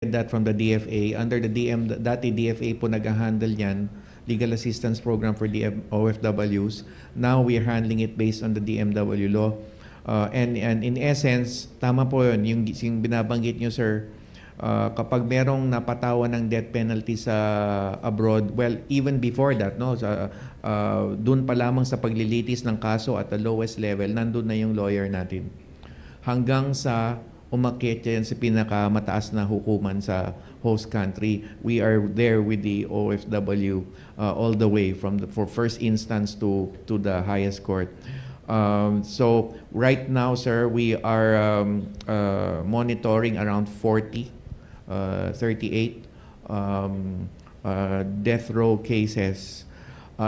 that from the DFA. Under the dati DFA po nag-handle yan, Legal Assistance Program for OFWs. Now we are handling it based on the DMW law. And in essence, tama po yun, yung binabanggit nyo, sir, kapag merong napatawan ng death penalty sa abroad, well, even before that, no, dun pa lamang sa paglilitis ng kaso at the lowest level, nandun na yung lawyer natin. Hanggang sa umakyat yan sa pinakamataas na hukuman sa host country. We are there with the OFW all the way from for first instance to the highest court. So right now, sir, we are monitoring around 38 death row cases.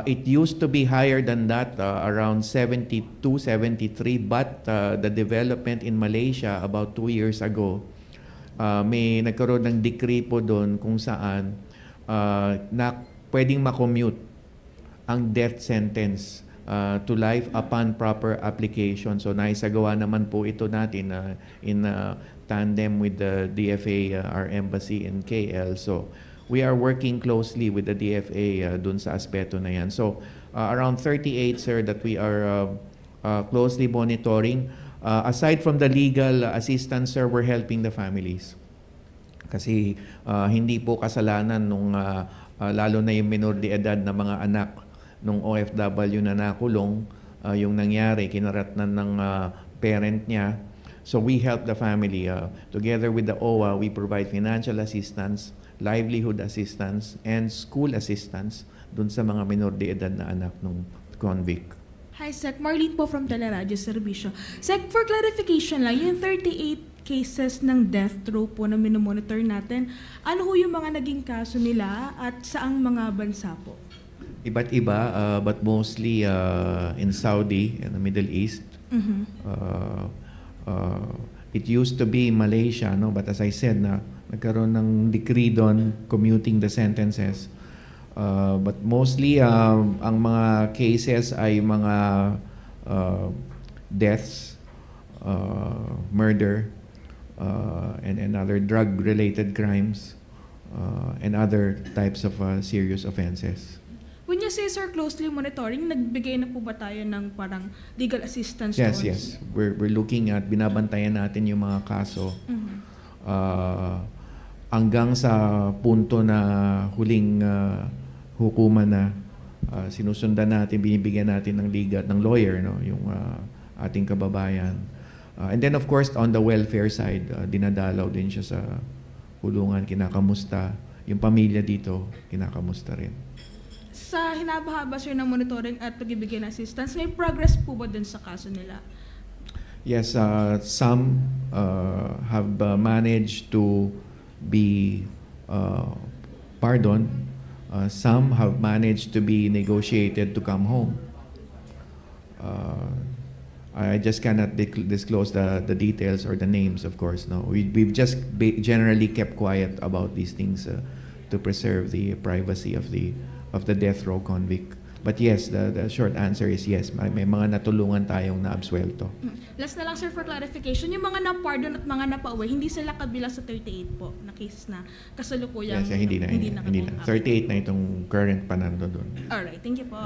It used to be higher than that, around 72, 73, but the development in Malaysia about 2 years ago, may nagkaroon ng decree po doon kung saan na pwedeng makommute ang death sentence to life upon proper application. So naisagawa naman po ito natin in tandem with the DFA, our embassy in KL. So we are working closely with the DFA dun sa aspeto na yan. So, around 38, sir, that we are closely monitoring. Aside from the legal assistance, sir, we're helping the families. Kasi hindi po kasalanan nung lalo na yung minor de edad na mga anak nung OFW na nakulong, yung nangyari, kinaratnan ng parent niya. So we help the family. Together with the OWA, we provide financial assistance, livelihood assistance, and school assistance dun sa mga minor de edad na anak ng convict. Hi, Sec. Marlene po from Teleradyo Servicio. Sec, for clarification lang, yung 38 cases ng death row po na minomonitor natin, ano ho yung mga naging kaso nila at saang mga bansa po? Iba't iba, but mostly in Saudi and the Middle East. Mm-hmm. It used to be Malaysia, no? But as I said, nagkaroon ng decree doon commuting the sentences. But mostly, ang mga cases ay mga deaths, murder, and other drug-related crimes, and other types of serious offenses. When you say, sir, closely monitoring, nagbigay na po ba tayo ng parang legal assistance? Yes, yes. We're looking at, binabantayan natin yung mga kaso. Mm-hmm. Hanggang sa punto na huling hukuman na sinusundan natin, binibigyan natin ng lawyer, no, yung ating kababayan. And then of course on the welfare side, dinadalaw din siya sa kulungan, kinakamusta. Yung pamilya dito, kinakamusta rin. Sa hinabahaba, sir, ng monitoring at pagbibigay ng assistance, may progress po ba dun sa kaso nila? Yes, some have managed to be pardoned. Some have managed to be negotiated to come home. I just cannot disclose the details or the names, of course. No, we've just generally kept quiet about these things to preserve the privacy of the death row convict. But yes, the short answer is yes. May mga natulungan tayong na-absuelto. Last na lang, sir, for clarification. Yung mga na-pardon at mga na-pauwi, hindi sila kabilang sa 38 po na case na kasalukuyang Yes, hindi na. 38 na itong current panando doon. Alright, thank you po.